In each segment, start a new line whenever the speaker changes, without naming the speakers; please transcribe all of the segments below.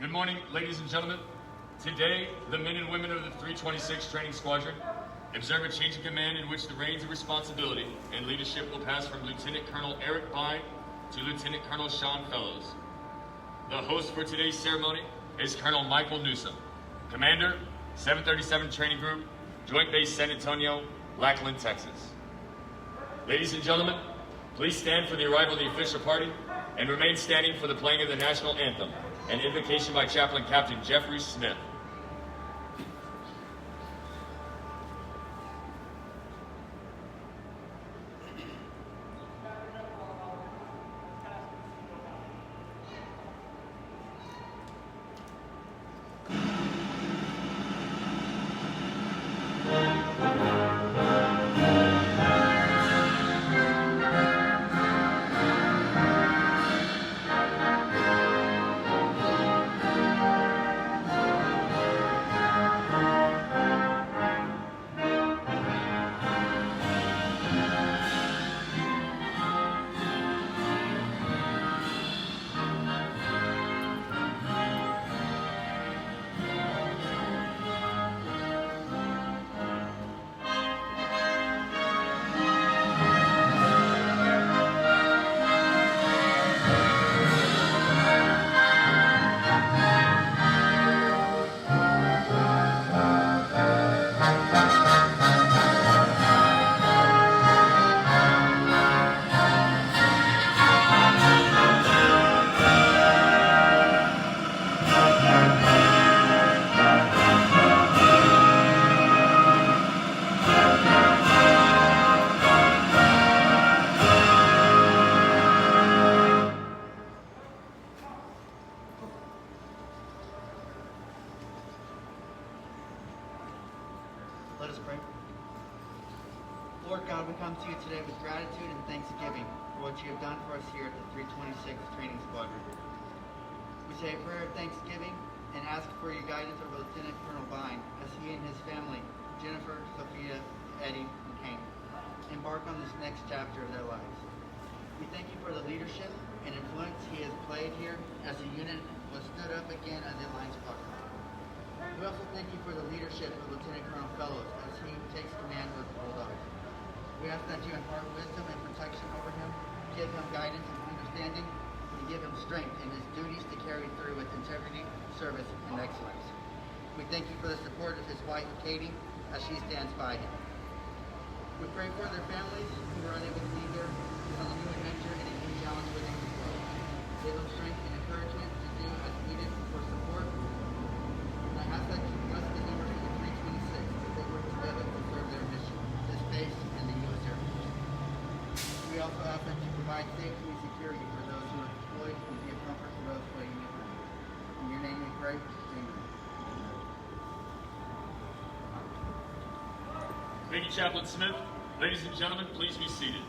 Good morning, ladies and gentlemen. Today, the men and women of the 326 Training Squadron observe a change of command in which the reins of responsibility and leadership will pass from Lt Col Eric Bien to Lt Col Sean Fellows. The host for today's ceremony is Colonel Michael Newsom, Commander, 737 Training Group, Joint Base San Antonio, Lackland, Texas. Ladies and gentlemen, please stand for the arrival of the official party and remain standing for the playing of the national anthem, an invocation by Chaplain Captain Jeffrey Smith.
Let us pray. Lord God, we come to you today with gratitude and thanksgiving for what you have done for us here at the 326 Training Squadron. We say a prayer of thanksgiving and ask for your guidance over Lt Col Bien as he and his family, Jennifer, Sophia, Eddie, and Kane, embark on this next chapter of their lives. We thank you for the leadership and influence he has played here as the unit was stood up again as a line squadron. We also thank you for the leadership of Lt Col Fellows as he takes command of the Bulldogs. We ask that you impart wisdom and protection over him, give him guidance and understanding, and give him strength in his duties to carry through with integrity, service, and excellence. We thank you for the support of his wife, Katie, as she stands by him. We pray for their families who are unable to be here on a new adventure and a new challenge within the world. Give them strength and encouragement to do as needed for support. And I ask that you bless the members of the 326 as they work together to serve their mission, this base and the U.S. Air Force. We also ask that you provide safety and security for those who are deployed and be a comfort to those waiting at home. In your name we pray. Amen.
Thank you, Chaplain Smith. Ladies and gentlemen, please be seated.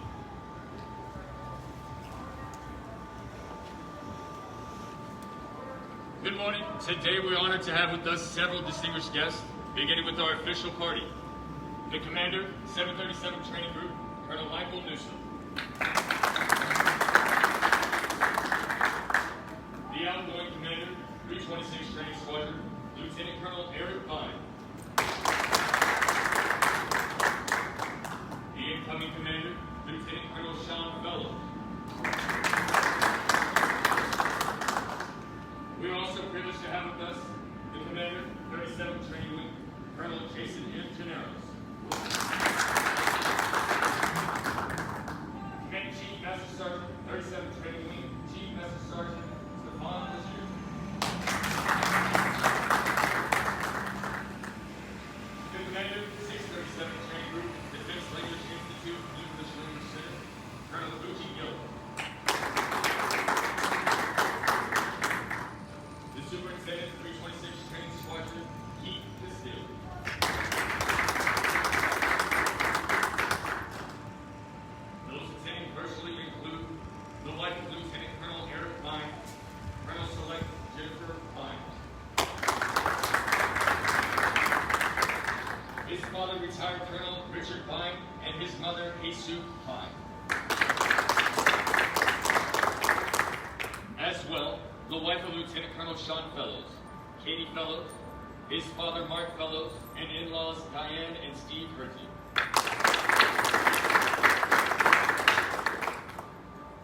Good morning. Today we're honored to have with us several distinguished guests, beginning with our official party. The Commander, 737 Training Group, Colonel Michael Newsom. The outgoing Commander, 326 Training Squadron, Lt Col Eric Bien. The incoming Commander, Lt Col Sean Fellows. We are also privileged to have with us the Commander, 37 Training Wing, Colonel Jason M. Generos. Command Chief Master Sergeant, 37 Training Wing, Chief Master Sergeant Stefan Bashir. The Commander, 637 Training Group, Defense Language Institute, English Language Center, Colonel Uchi Gill. The Superintendent, 326 Training Squadron, Keith Castile. Those attending virtually include the wife of Lt Col Eric Bien, Colonel Select Jennifer Bien. His father, retired Colonel Richard Bien, and his mother, Jesus Bien. As well, the wife of Lt Col Sean Fellows, Katie Fellows, his father Mark Fellows, and in-laws Diane and Steve Herty.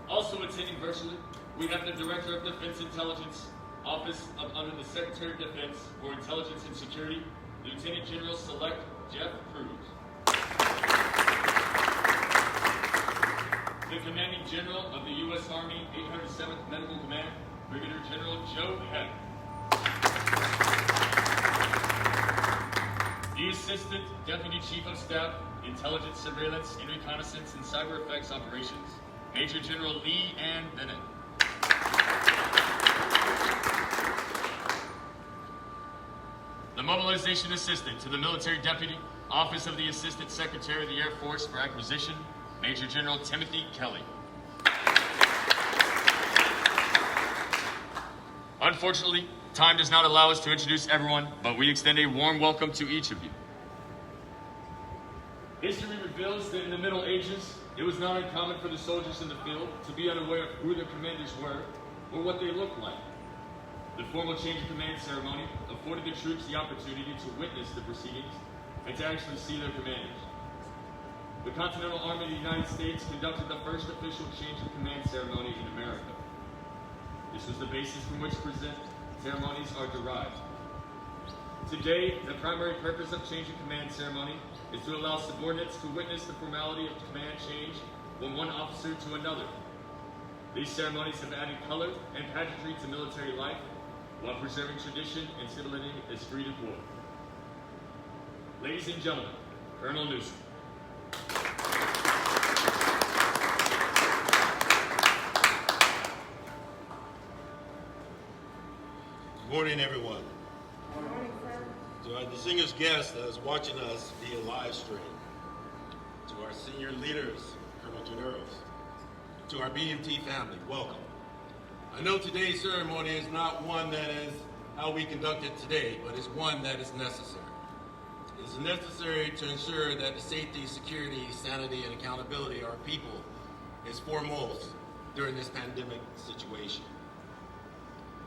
Also attending virtually, we have the Director of Defense Intelligence, Office of Under the Secretary of Defense for Intelligence and Security, Lieutenant General Select Jeff Cruz. The Commanding General of the U.S. Army 807th Medical Command, Brigadier General Joe Heck. The Assistant Deputy Chief of Staff, Intelligence, Surveillance, and Reconnaissance and Cyber Effects Operations, Major General Lee Ann Bennett. The Mobilization Assistant to the Military Deputy, Office of the Assistant Secretary of the Air Force for Acquisition, Major General Timothy Kelly. Unfortunately, time does not allow us to introduce everyone, but we extend a warm welcome to each of you. History reveals that in the Middle Ages, it was not uncommon for the soldiers in the field to be unaware of who their commanders were or what they looked like. The formal change of command ceremony afforded the troops the opportunity to witness the proceedings and to actually see their commanders. The Continental Army of the United States conducted the first official change of command ceremony in America. This was the basis from which present ceremonies are derived. Today, the primary purpose of change of command ceremony is to allow subordinates to witness the formality of command change from one officer to another. These ceremonies have added color and pageantry to military life while preserving tradition and stimulating esprit de corps. Ladies and gentlemen, Colonel Newsom.
Good morning, everyone.
Good morning, sir.
To our distinguished guests that is watching us via live stream, to our senior leaders, Colonel Generals, to our BMT family, welcome. I know today's ceremony is not one that is how we conduct it today, but it's one that is necessary. It's necessary to ensure that the safety, security, sanity, and accountability of our people is foremost during this pandemic situation.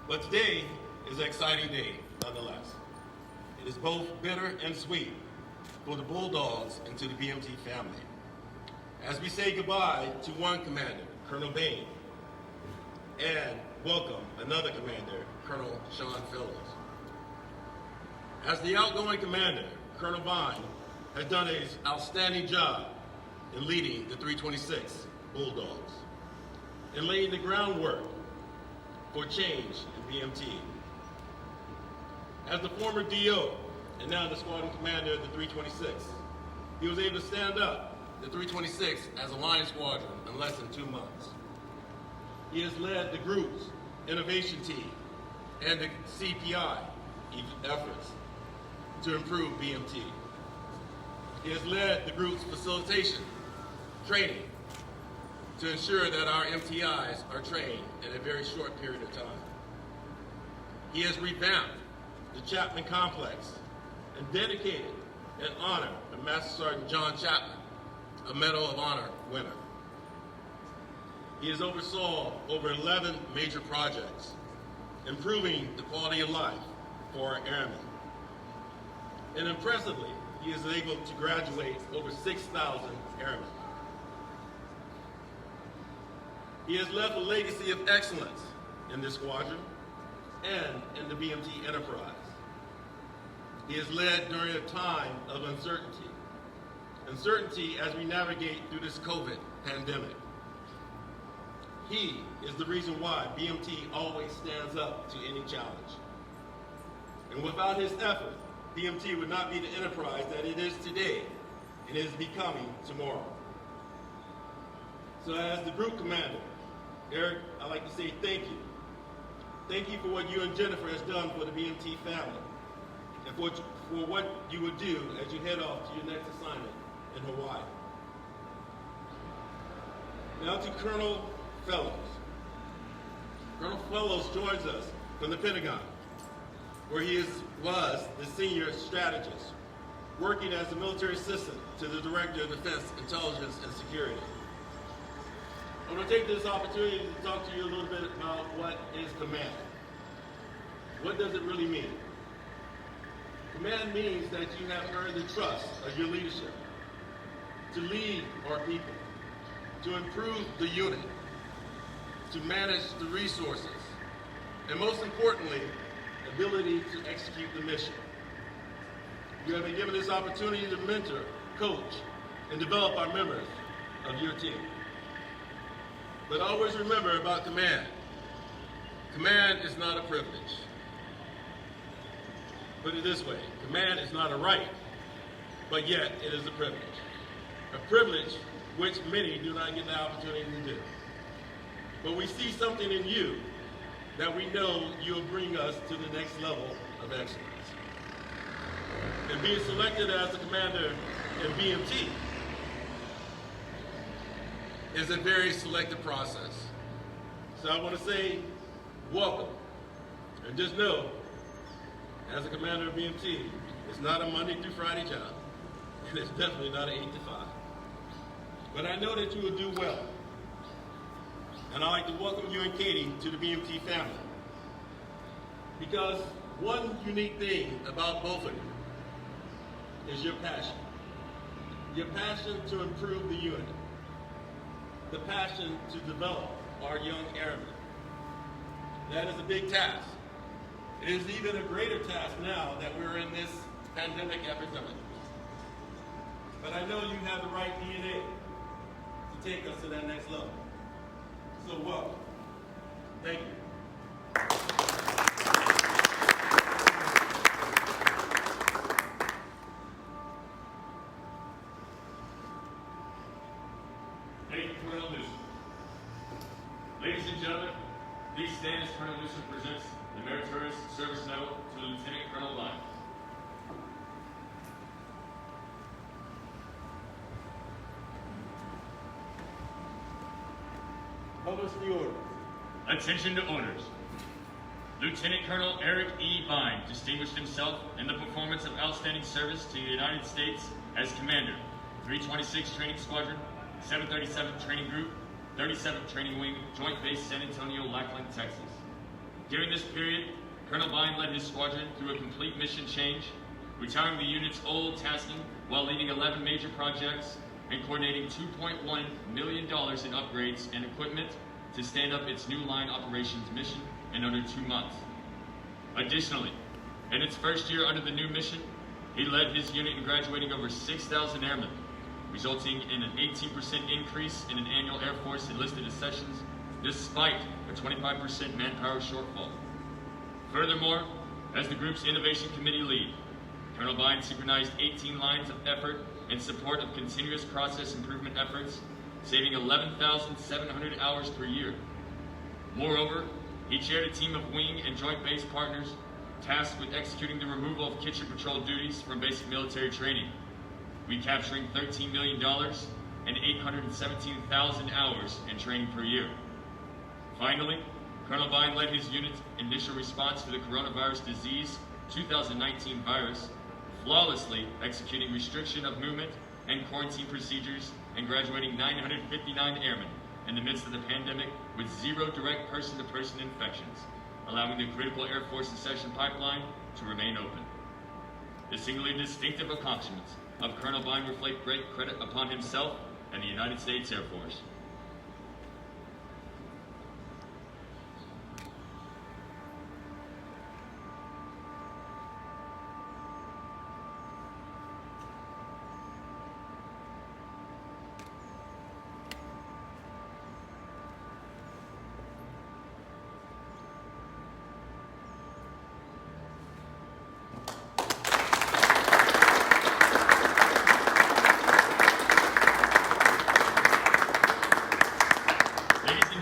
But today is an exciting day, nonetheless. It is both bitter and sweet for the Bulldogs and to the BMT family, as we say goodbye to one commander, Colonel Bien, and welcome another commander, Colonel Sean Fellows. As the outgoing commander, Colonel Bien has done an outstanding job in leading the 326 Bulldogs and laying the groundwork for change in BMT. As the former DO and now the squadron commander of the 326, he was able to stand up the 326 as a line squadron in less than 2 months. He has led the group's innovation team and the CPI efforts to improve BMT. He has led the group's facilitation training to ensure that our MTIs are trained in a very short period of time. He has revamped the Chapman Complex and dedicated and honored Master Sergeant John Chapman, a Medal of Honor winner. He has oversaw over 11 major projects, improving the quality of life for our airmen. And impressively, he is able to graduate over 6,000 airmen. He has left a legacy of excellence in this squadron and in the BMT enterprise. He has led during a time of uncertainty. Uncertainty as we navigate through this COVID pandemic. He is the reason why BMT always stands up to any challenge. And without his effort, BMT would not be the enterprise that it is today and is becoming tomorrow. So as the group commander, Eric, I'd like to say thank you. Thank you for what you and Jennifer has done for the BMT family and for what you would do as you head off to your next assignment in Hawaii. Now to Colonel Fellows. Colonel Fellows joins us from the Pentagon, where he was the senior strategist, working as a military assistant to the Director of Defense Intelligence and Security. I want to take this opportunity to talk to you a little bit about what is command. What does it really mean? Command means that you have earned the trust of your leadership to lead our people, to improve the unit, to manage the resources, and most importantly, ability to execute the mission. You have been given this opportunity to mentor, coach, and develop our members of your team. But always remember about command. Command is not a privilege. Put it this way, command is not a right, but yet it is a privilege. A privilege which many do not get the opportunity to do. But we see something in you that we know you'll bring us to the next level of excellence. And being selected as the commander in BMT is a very selective process. So I want to say, welcome. And just know, as a commander of BMT, it's not a Monday through Friday job. And it's definitely not an 8 to 5. But I know that you will do well. And I'd like to welcome you and Katie to the BMT family. Because one unique thing about both of you is your passion. Your passion to improve the unit. The passion to develop our young airmen. That is a big task. It is even a greater task now that we're in this pandemic epidemic. But I know you have the right DNA to take us to that next level. So welcome. Thank you.
Thank you, Colonel Newsom. Ladies and gentlemen, please stand as Colonel Newsom presents the Meritorious Service Medal to Lieutenant Colonel Bien.
Publish the order.
Attention to orders. Lieutenant Colonel Eric E. Bien distinguished himself in the performance of outstanding service to the United States as Commander, 326 Training Squadron, 737th Training Group, 37th Training Wing, Joint Base San Antonio, Lackland, Texas. During this period, Colonel Bien led his squadron through a complete mission change, retiring the unit's old tasking while leading 11 major projects and coordinating $2.1 million in upgrades and equipment to stand up its new line operations mission in under 2 months. Additionally, in its first year under the new mission, he led his unit in graduating over 6,000 airmen, resulting in an 18% increase in an annual Air Force enlisted accessions, despite a 25% manpower shortfall. Furthermore, as the group's Innovation Committee lead, Colonel Bien synchronized 18 lines of effort in support of continuous process improvement efforts, saving 11,700 hours per year. Moreover, he chaired a team of wing and joint base partners tasked with executing the removal of kitchen patrol duties from basic military training, recapturing $13 million and 817,000 hours in training per year. Finally, Colonel Bien led his unit's initial response to the coronavirus disease 2019 virus, flawlessly executing restriction of movement and quarantine procedures and graduating 959 airmen in the midst of the pandemic with 0 direct person-to-person infections, allowing the critical Air Force accession pipeline to remain open. The singularly distinctive accomplishments of Colonel Bien reflect great credit upon himself and the United States Air Force.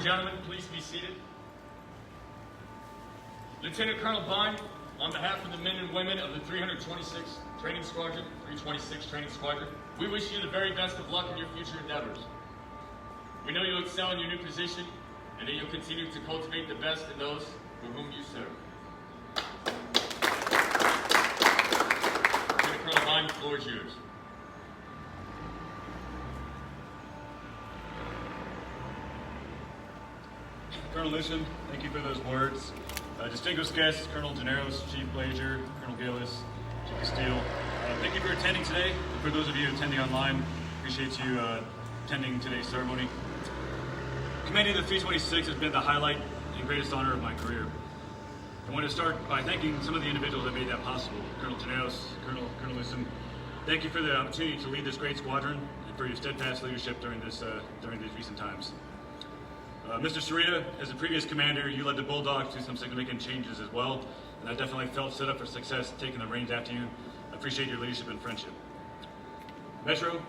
Gentlemen, please be seated. Lieutenant Colonel Bien, on behalf of the men and women of the 326th Training Squadron, 326 Training Squadron, we wish you the very best of luck in your future endeavors. We know you'll excel in your new position and that you'll continue to cultivate the best in those for whom you serve. Lieutenant Colonel Bien, the floor is yours.
Colonel Newsom, thank you for those words. Distinguished guests, Colonel Generos, Chief Blazer, Colonel Gillis, Chief Castile, thank you for attending today. And for those of you attending online, appreciate you attending today's ceremony. Commanding the 326 has been the highlight and greatest honor of my career. I want to start by thanking some of the individuals that made that possible. Colonel Generos, Colonel Newsom, thank you for the opportunity to lead this great squadron and for your steadfast leadership during these recent times. Mr. Sarita, as a previous commander, you led the Bulldogs through some significant changes as well, and I definitely felt set up for success taking the reins after you. I appreciate your leadership and friendship. Metro,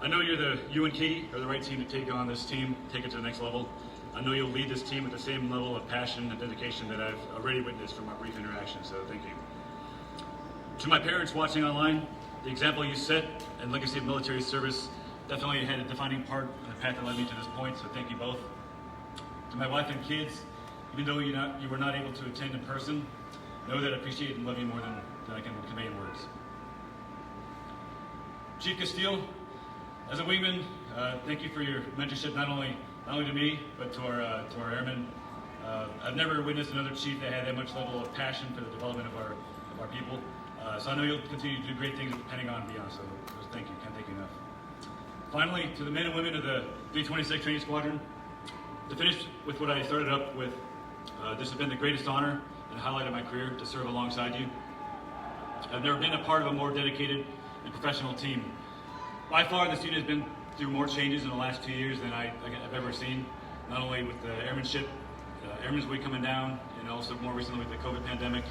I know you and Katie are the right team to take on this team, take it to the next level. I know you'll lead this team with the same level of passion and dedication that I've already witnessed from our brief interaction, so thank you. To my parents watching online, the example you set and legacy of military service definitely had a defining part in the path that led me to this point, so thank you both. To my wife and kids, even though you were not able to attend in person, know that I appreciate and love you more than I can convey in words. Chief Castile, as a wingman, thank you for your mentorship, not only to me, but to our airmen. I've never witnessed another chief that had that much level of passion for the development of our people. So I know you'll continue to do great things at the Pentagon and beyond, so thank you, can't thank you enough. Finally, to the men and women of the 326 Training Squadron, to finish with what I started up with, this has been the greatest honor and highlight of my career to serve alongside you. I've never been a part of a more dedicated and professional team. By far, this unit has been through more changes in the last 2 years than I've ever seen, not only with the airmanship, Airman's Week coming down, and also more recently with the COVID pandemic.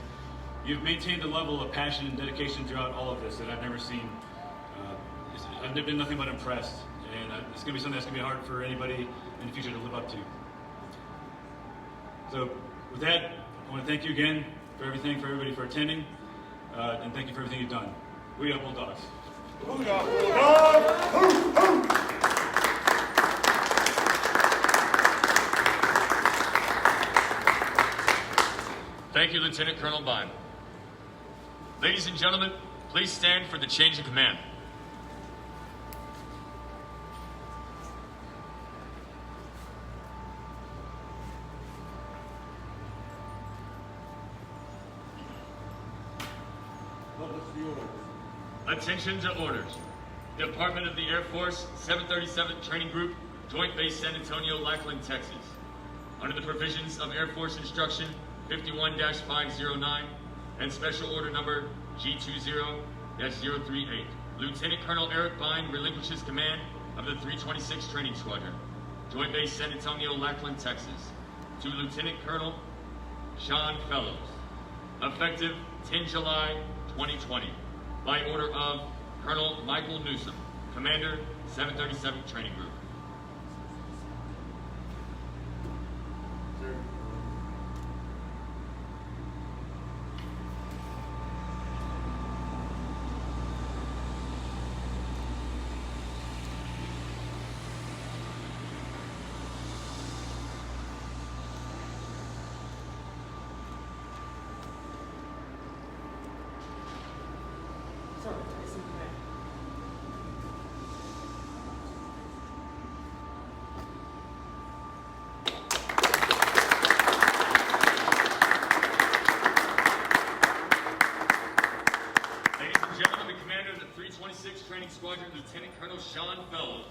You've maintained a level of passion and dedication throughout all of this that I've never seen. I've been nothing but impressed, and it's going to be something that's going to be hard for anybody in the future to live up to. So with that, I want to thank you again for everything, for everybody for attending, and thank you for everything you've done. We are Bulldogs.
Thank you, Lieutenant Colonel Bien. Ladies and gentlemen, please stand for the change of command. Attention to orders. Department of the Air Force, 737th Training Group, Joint Base San Antonio, Lackland, Texas. Under the provisions of Air Force Instruction 51-509 and Special Order Number G20-038, Lieutenant Colonel Eric Bien relinquishes command of the 326 Training Squadron, Joint Base San Antonio, Lackland, Texas, to Lt Col Sean Fellows, effective 10 July 2020. By order of Colonel Michael Newsom, Commander, 737th Training Group. Training Squadron, Lieutenant Colonel Sean Fellows.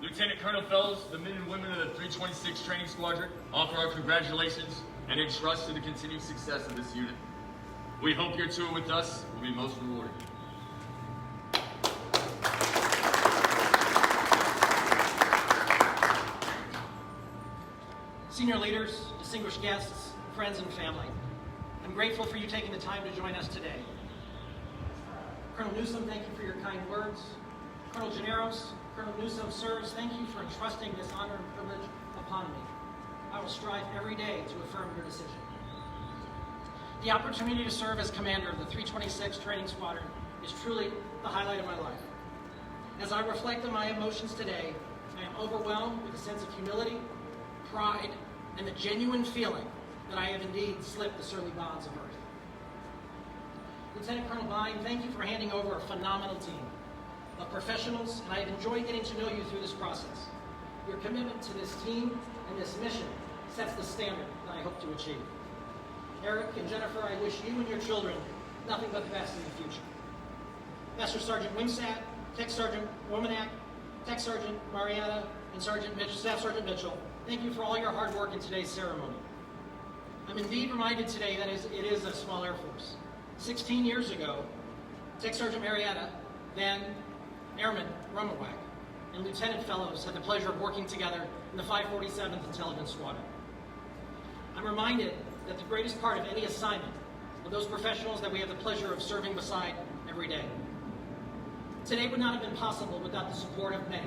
Lieutenant Colonel Fellows, the men and women of the 326 Training Squadron offer our congratulations and entrust in the continued success of this unit. We hope your tour with us will be most rewarding.
Senior leaders, distinguished guests, friends, and family, I'm grateful for you taking the time to join us today. Colonel Newsom, thank you for your kind words. Colonel Generos, Colonel Newsom, sirs, thank you for entrusting this honor and privilege upon me. I will strive every day to affirm your decision. The opportunity to serve as commander of the 326 Training Squadron is truly the highlight of my life. As I reflect on my emotions today, I am overwhelmed with a sense of humility, pride, and the genuine feeling that I have indeed slipped the surly bonds of earth. Lieutenant Colonel Bien, thank you for handing over a phenomenal team. of professionals, and I have enjoyed getting to know you through this process. Your commitment to this team and this mission sets the standard that I hope to achieve. Eric and Jennifer, I wish you and your children nothing but the best in the future. Master Sergeant Wimsat, Tech Sergeant Womanak, Tech Sergeant Marietta, and Staff Sergeant Mitchell, thank you for all your hard work in today's ceremony. I'm indeed reminded today that it is a small Air Force. 16 years ago, Tech Sergeant Marietta, then Airman Rummelwack, and Lieutenant Fellows had the pleasure of working together in the 547th Intelligence Squadron. I'm reminded that the greatest part of any assignment are those professionals that we have the pleasure of serving beside every day. Today would not have been possible without the support of many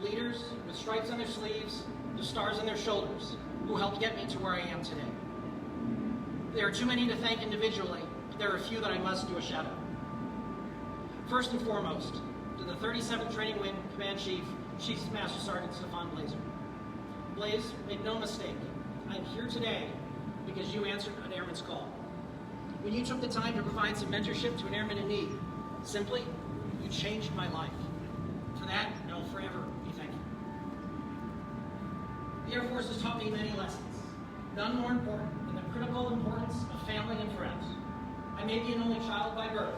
leaders with stripes on their sleeves, the stars on their shoulders, who helped get me to where I am today. There are too many to thank individually, but there are a few that I must do a shout out. First and foremost, to the 37th Training Wing Command Chief, Chief Master Sergeant Stefan Blazer. Blaze, make no mistake, I'm here today because you answered an airman's call. When you took the time to provide some mentorship to an airman in need, simply, you changed my life. For that, I will forever be thankful. The Air Force has taught me many lessons, none more important than the critical importance of family and friends. I may be an only child by birth,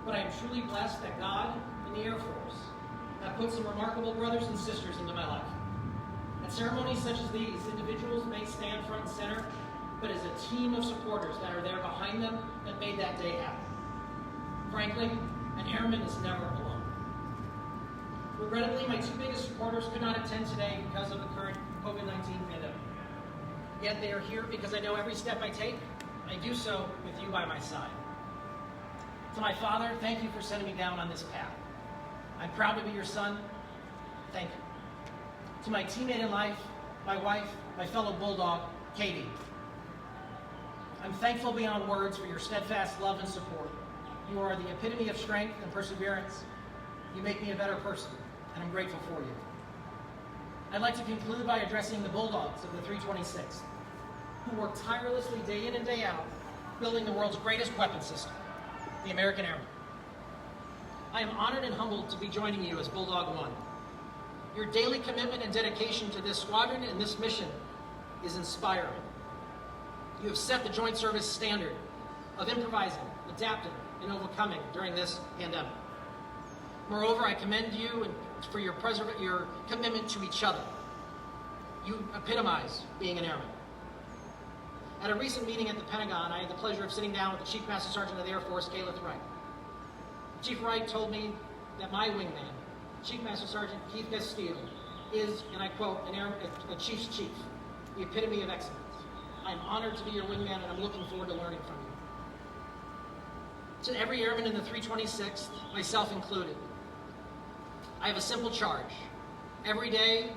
but I am truly blessed that God and the Air Force have put some remarkable brothers and sisters into my life. At ceremonies such as these, individuals may stand front and center, but as a team of supporters that are there behind them that made that day happen. Frankly, an airman is never alone. Regrettably, my two biggest supporters could not attend today because of the current COVID-19 pandemic. Yet they are here because I know every step I take, I do so with you by my side. To my father, thank you for setting me down on this path. I'm proud to be your son. Thank you. To my teammate in life, my wife, my fellow Bulldog, Katie. I'm thankful beyond words for your steadfast love and support. You are the epitome of strength and perseverance. You make me a better person, and I'm grateful for you. I'd like to conclude by addressing the Bulldogs of the 326th, who work tirelessly day in and day out, building the world's greatest weapon system, the American Airman. I am honored and humbled to be joining you as Bulldog 1. Your daily commitment and dedication to this squadron and this mission is inspiring. You have set the Joint Service standard of improvising, adapting, and overcoming during this pandemic. Moreover, I commend you for your commitment to each other. You epitomize being an airman. At a recent meeting at the Pentagon, I had the pleasure of sitting down with the Chief Master Sergeant of the Air Force, Lt Wright. Chief Wright told me that my wingman, Chief Master Sergeant Keith Castile, is, and I quote, a chief's chief, the epitome of excellence. I'm honored to be your wingman, and I'm looking forward to learning from you. To every airman in the 326th, myself included, I have a simple charge. Every day,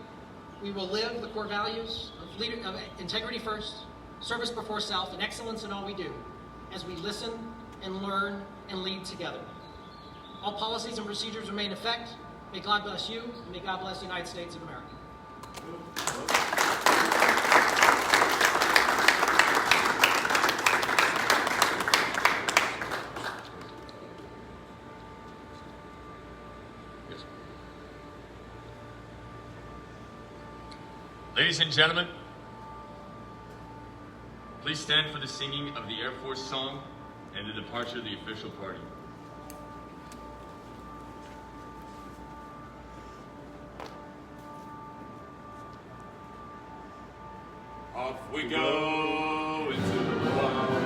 we will live the core values of integrity first, service before self, and excellence in all we do, as we listen and learn and lead together. All policies and procedures remain in effect. May God bless you, and may God bless the United States of America.
Ladies and gentlemen, please stand for the singing of the Airforce Song and the departure of the official party.
Off we go into the wild.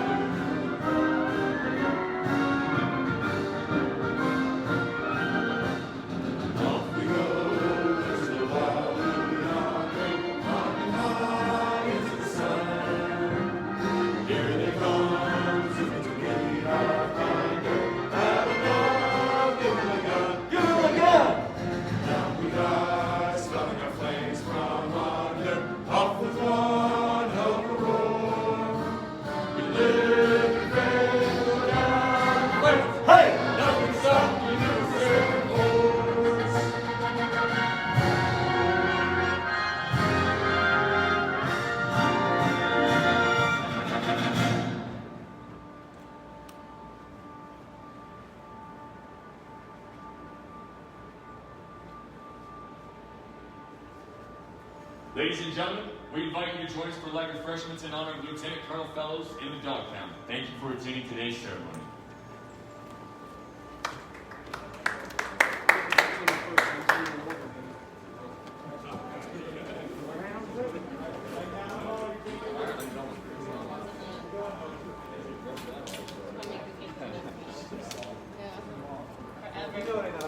Off we go into the wild. Mountain high into the sun. Here they come to meet our thunder. Have enough, give 'em a gun, give 'em a gun. Down we rise, smelling our flames from under. Off with one hell of a roar.
Ladies and gentlemen, we invite you to join us for light refreshments in honor of Lt Col Fellows in the Dog Pound. Thank you for attending today's ceremony.
Yeah.